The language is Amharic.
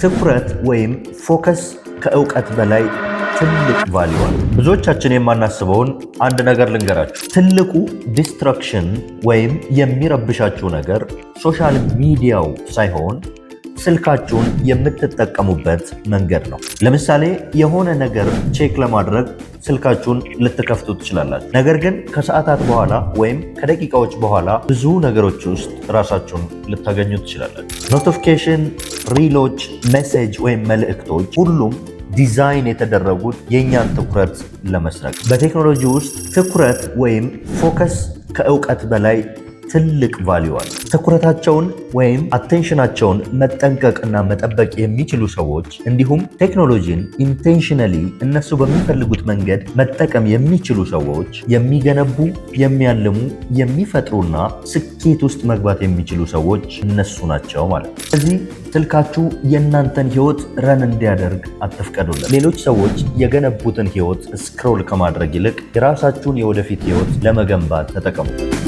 ትኩረት ወይም ፎከስ ከእውቀት በላይ ትልቅ ቫልዩ አለው። ብዙዎቻችን የማናስበውን አንድ ነገር ልንገራችሁ። ትልቁ ዲስትራክሽን ወይም የሚረብሻችሁ ነገር ሶሻል ሚዲያው ሳይሆን ስልካችሁን የምትጠቀሙበት መንገድ ነው። ለምሳሌ የሆነ ነገር ቼክ ለማድረግ ስልካችሁን ልትከፍቱ ትችላላችሁ። ነገር ግን ከሰዓታት በኋላ ወይም ከደቂቃዎች በኋላ ብዙ ነገሮች ውስጥ ራሳችሁን ልታገኙ ትችላላችሁ። ኖቲፊኬሽን፣ ሪሎች፣ ሜሴጅ ወይም መልእክቶች ሁሉም ዲዛይን የተደረጉት የእኛን ትኩረት ለመስረቅ። በቴክኖሎጂ ውስጥ ትኩረት ወይም ፎከስ ከእውቀት በላይ ትልቅ ቫልዩ አለ። ትኩረታቸውን ወይም አቴንሽናቸውን መጠንቀቅና መጠበቅ የሚችሉ ሰዎች እንዲሁም ቴክኖሎጂን ኢንቴንሽነሊ እነሱ በሚፈልጉት መንገድ መጠቀም የሚችሉ ሰዎች የሚገነቡ፣ የሚያልሙ፣ የሚፈጥሩና ስኬት ውስጥ መግባት የሚችሉ ሰዎች እነሱ ናቸው ማለት ነው። ስለዚህ ስልካችሁ የእናንተን ህይወት ረን እንዲያደርግ አትፍቀዱለት። ሌሎች ሰዎች የገነቡትን ህይወት ስክሮል ከማድረግ ይልቅ የራሳችሁን የወደፊት ህይወት ለመገንባት ተጠቀሙበት።